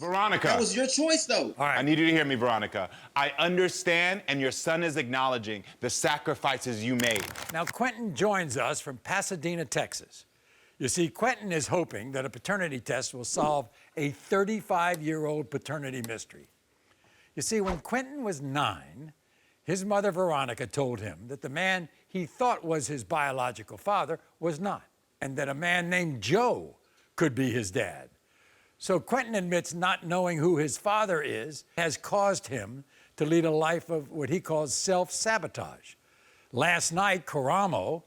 Veronica. That was your choice, though. All right. I need you to hear me, Veronica. I understand, and your son is acknowledging the sacrifices you made. Now, Quentyne joins us from Pasadena, Texas. You see, Quentyne is hoping that a paternity test will solve a 35-year-old paternity mystery. You see, when Quentyne was 9, his mother, Veronica, told him that the man he thought was his biological father was not, and that a man named Joe could be his dad. So Quentyne admits not knowing who his father is has caused him to lead a life of what he calls self-sabotage. Last night, Karamo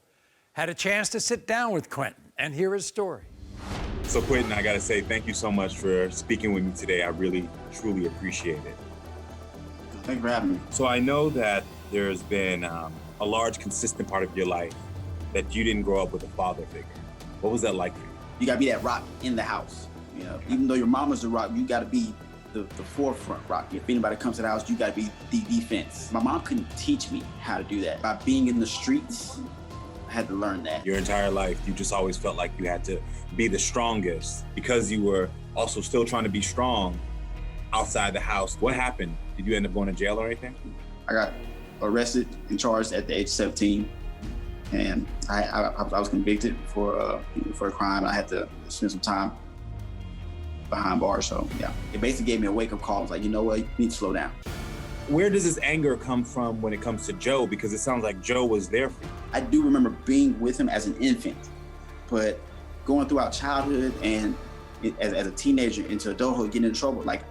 had a chance to sit down with Quentyne and hear his story. So Quentyne, I gotta say thank you so much for speaking with me today. I really, truly appreciate it. Thank you for having me. So I know that there's been a large, consistent part of your life that you didn't grow up with a father figure. What was that like for you? You gotta be that rock in the house. You know, even though your mama's the rock, you gotta be the forefront rock. If anybody comes to the house, you gotta be the defense. My mom couldn't teach me how to do that. By being in the streets, I had to learn that. Your entire life, you just always felt like you had to be the strongest because you were also still trying to be strong outside the house. What happened? Did you end up going to jail or anything? I got arrested and charged at the age of 17. And I was convicted for a crime. I had to spend some time behind bars. So yeah, it basically gave me a wake-up call. I was like, you know what, you need to slow down. Where does this anger come from when it comes to Joe? Because it sounds like Joe was there for you. I do remember being with him as an infant, but going throughout childhood and as a teenager into adulthood, getting in trouble, like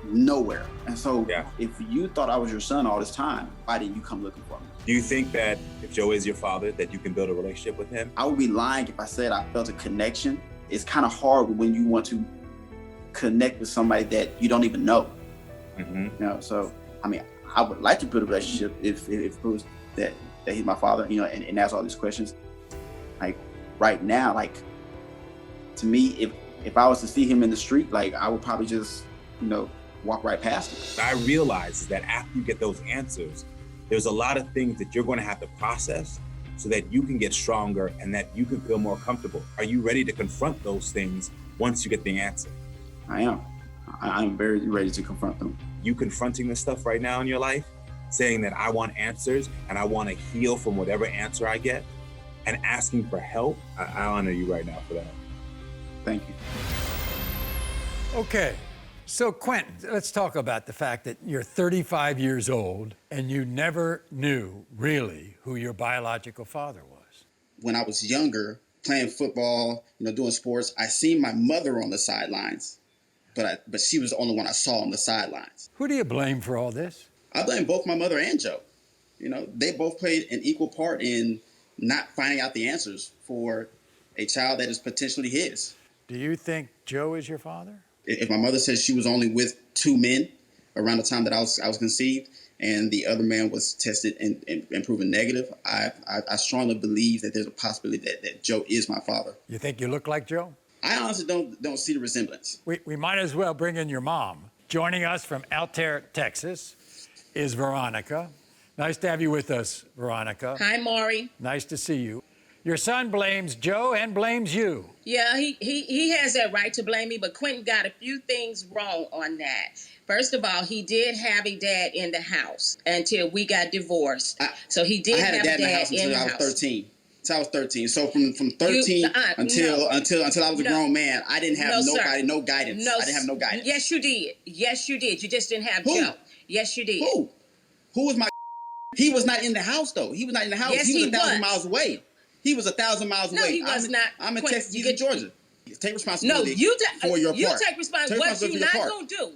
nowhere. And so if you thought I was your son all this time, why didn't you come looking for me? Do you think that if Joe is your father, that you can build a relationship with him? I would be lying if I said I felt a connection. It's kind of hard when you want to connect with somebody that you don't even know. Mm-hmm. You know, so I mean, I would like to build a relationship if it was that he's my father, you know, and ask all these questions. Like right now, like to me, if I was to see him in the street, like I would probably just, you know, walk right past him. I realize that after you get those answers, there's a lot of things that you're going to have to process so that you can get stronger and that you can feel more comfortable. Are you ready to confront those things once you get the answer? I am. I'm very ready to confront them. You confronting this stuff right now in your life, saying that I want answers and I want to heal from whatever answer I get, and asking for help, I honor you right now for that. Thank you. Okay, so Quentyne, let's talk about the fact that you're 35 years old and you never knew really who your biological father was. When I was younger, playing football, you know, doing sports, I seen my mother on the sidelines. But she was the only one I saw on the sidelines. Who do you blame for all this? I blame both my mother and Joe. You know, they both played an equal part in not finding out the answers for a child that is potentially his. Do you think Joe is your father? If my mother says she was only with 2 men around the time that I was conceived, and the other man was tested and proven negative, I strongly believe that there's a possibility that Joe is my father. You think you look like Joe? I honestly don't see the resemblance. We might as well bring in your mom. Joining us from Altair, Texas, is Veronica. Nice to have you with us, Veronica. Hi, Maury. Nice to see you. Your son blames Joe and blames you. Yeah, he has that right to blame me, but Quentyne got a few things wrong on that. First of all, he did have a dad in the house until we got divorced. So he did have a dad in the house until I was 13. Until I was 13. So from 13 until I was a grown man, I didn't have nobody, no guidance. I didn't have no guidance. Yes, you did. Yes, you did. You just didn't have Joe. Yes, you did. Who? Who was my? He was not in the house though. He was not in the house. Yes, he was 1,000 miles away. He was 1,000 miles away. No, he was not. I'm in Texas, he's in Georgia. Take responsibility. No, for your part. You take responsibility. What you're not gonna do?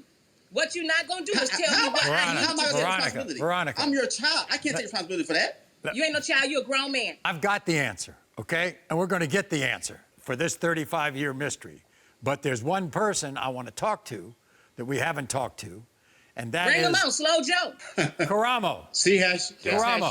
What you're not gonna do is tell me what I need to do. How am I gonna take responsibility? Veronica, I'm your child. I can't take responsibility for that. You ain't no child. You're a grown man. I've got the answer, okay? And we're going to get the answer for this 35-year mystery. But there's one person I want to talk to that we haven't talked to, and that Bring is... him on, Slow Joe. Karamo. See how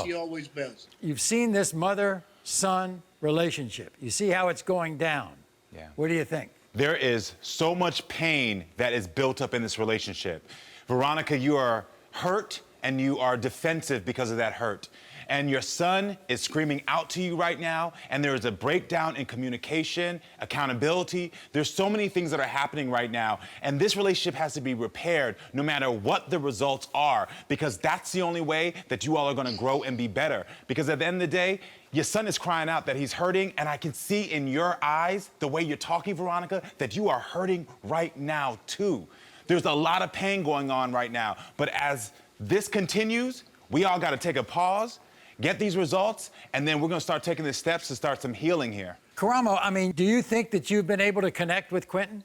she always been. You've seen this mother-son relationship. You see how it's going down. Yeah. What do you think? There is so much pain that is built up in this relationship. Veronica, you are hurt and you are defensive because of that hurt. and your son is screaming out to you right now, and there is a breakdown in communication, accountability. There's so many things that are happening right now, and this relationship has to be repaired no matter what the results are, because that's the only way that you all are gonna grow and be better. Because at the end of the day, your son is crying out that he's hurting, and I can see in your eyes, the way you're talking, Veronica, that you are hurting right now, too. There's a lot of pain going on right now, but as this continues, we all gotta take a pause, get these results, and then we're gonna start taking the steps to start some healing here. Karamo, I mean, do you think that you've been able to connect with Quentyne?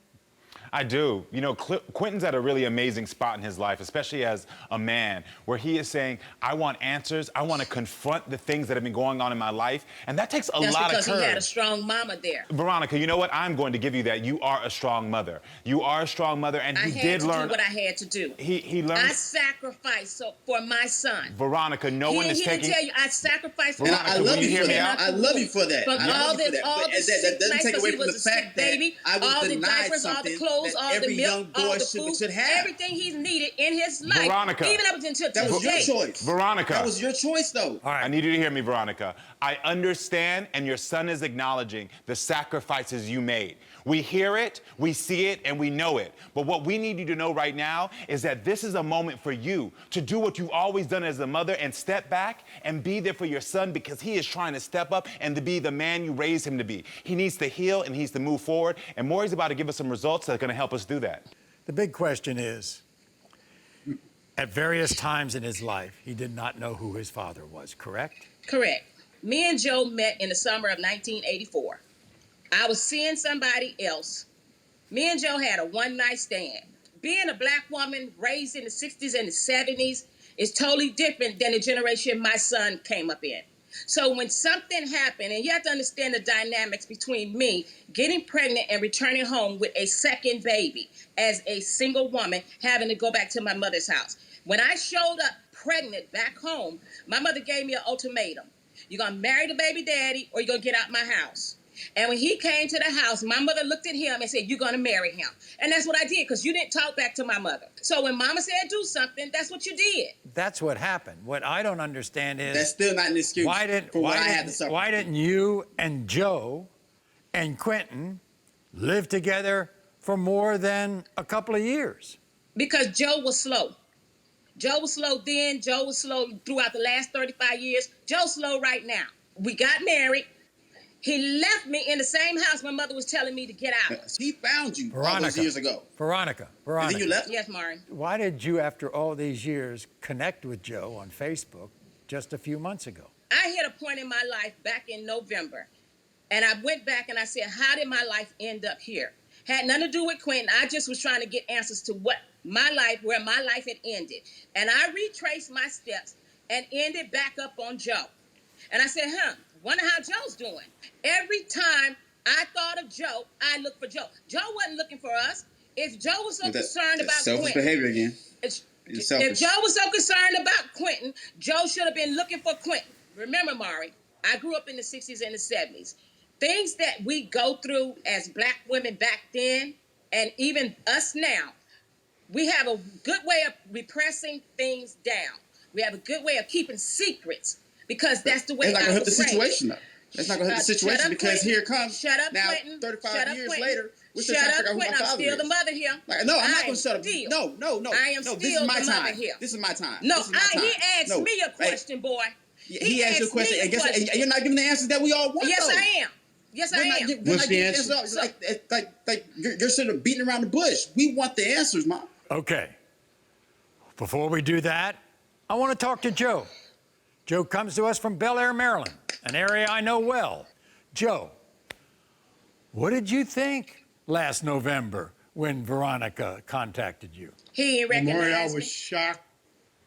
I do. You know, Quentyne's at a really amazing spot in his life, especially as a man, where he is saying, I want answers, I want to confront the things that have been going on in my life, and that takes a lot of courage. That's because he had a strong mama there. Veronica, you know what? I'm going to give you that. You are a strong mother. You are a strong mother, and he did learn. I had to do what I had to do. He learned. I sacrificed for my son. Veronica, no one is taking. He didn't tell you I sacrificed for Veronica, my son. I love you for that. I love you for that. From all that doesn't take away from the fact that I was denied something that every young boy should have. Everything he's needed in his life. Veronica. Even up until that was your choice. Veronica. That was your choice, though. All right. I need you to hear me, Veronica. I understand, and your son is acknowledging the sacrifices you made. We hear it, we see it, and we know it. But what we need you to know right now is that this is a moment for you to do what you've always done as a mother and step back and be there for your son, because he is trying to step up and to be the man you raised him to be. He needs to heal and he needs to move forward. And Maury's about to give us some results that are going to help us do that. The big question is, at various times in his life, he did not know who his father was, correct? Correct. Me and Joe met in the summer of 1984. I was seeing somebody else. Me and Joe had a one-night stand. Being a black woman raised in the 60s and the 70s is totally different than the generation my son came up in. So when something happened, and you have to understand the dynamics between me getting pregnant and returning home with a second baby as a single woman, having to go back to my mother's house. When I showed up pregnant back home, my mother gave me an ultimatum. You're going to marry the baby daddy or you're going to get out my house. And when he came to the house, my mother looked at him and said, you're going to marry him. And that's what I did, because you didn't talk back to my mother. So when mama said do something, that's what you did. That's what happened. What I don't understand is... That's still not an excuse for what I had to suffer. Why didn't you and Joe and Quentyne live together for more than a couple of years? Because Joe was slow. Joe was slow then. Joe was slow throughout the last 35 years. Joe's slow right now. We got married. He left me in the same house my mother was telling me to get out. He found you Veronica, all those years ago. Veronica. And then you left? Yes, Maury. Why did you, after all these years, connect with Joe on Facebook just a few months ago? I hit a point in my life back in November, and I went back and I said, how did my life end up here? Had nothing to do with Quentyne. I just was trying to get answers to where my life had ended. And I retraced my steps and ended back up on Joe. And I said, wonder how Joe's doing. Every time I thought of Joe, I looked for Joe. Joe wasn't looking for us. If Joe was so concerned about selfish Quentyne, behavior again. If Joe was so concerned about Quentyne, Joe should have been looking for Quentyne. Remember, Maury, I grew up in the 60s and the 70s. Things that we go through as black women back then, and even us now, we have a good way of repressing things down. We have a good way of keeping secrets, because that's the way it's not I gonna hurt was the raised. situation, though. That's not going to hurt the situation, because here it comes. Shut up, now, Quentyne. 35 years later, we're still Shut trying to up, figure out who Quentyne. my I'm father still is. the mother here. Like, no, I'm not going to shut up. Still. No. I am no, still this is my the mother time. here. This is my time. No, this is my time. he asked me a question, boy. He asked you a question, and guess what? And you're not giving the answers that we all want. Yes, though. I am. Yes, I am. What's the answer? Like you're sort of beating around the bush. We want the answers, Mom. Okay. Before we do that, I want to talk to Joe. Joe comes to us from Bel Air, Maryland, an area I know well. Joe, what did you think last November when Veronica contacted you? He ain't recognized Maury, me. I was shocked.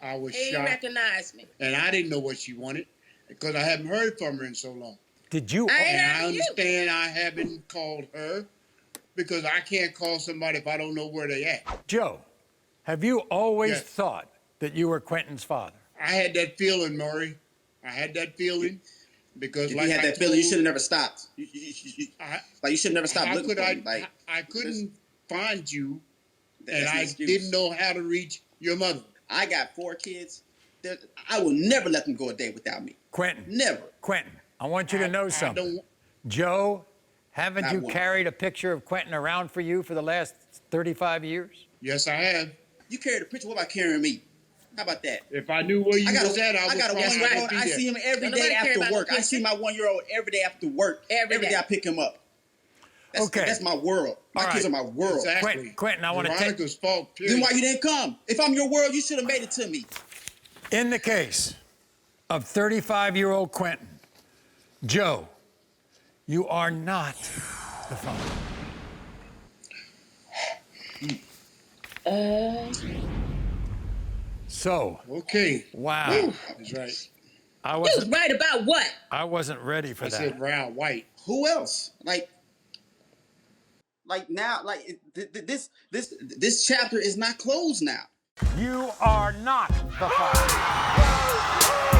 I was He ain't shocked. recognized me. And I didn't know what she wanted because I haven't heard from her in so long. Did you? And I understand I haven't called her because I can't call somebody if I don't know where they at. Joe, have you always Yes. thought that you were Quentyne's father? I had that feeling, Maury. I had that feeling because If like you had I that feeling, you told- should have never stopped. You should have never stopped How looking could for I? me. Like, I couldn't find you, and that's an I excuse. didn't know how to reach your mother. I got 4 kids. I will never let them go a day without me. Quentyne. Never. Quentyne, I want you to know something. don't- Joe, haven't Not you one. carried a picture of Quentyne around for you for the last 35 years? Yes, I have. You carried a picture. What about carrying me? How about that? If I knew where you I got was at, I I would got a probably 1-year-old. be I there. see him every Don't day nobody care after about work. the I see my 1-year-old every day after work. Every day. I pick him up. Okay. That's my world. My All kids right. are my world. Exactly. Quentyne, I wanna take- Veronica's fault, period. Then why you didn't come? If I'm your world, you should have made it to me. In the case of 35-year-old Quentyne, Joe, you are not the father. So, Okay. wow. That's right. I You was wasn't right about what? I wasn't ready for I that. said brown, white. Who else? Now, this chapter is not closed now. You are not the father.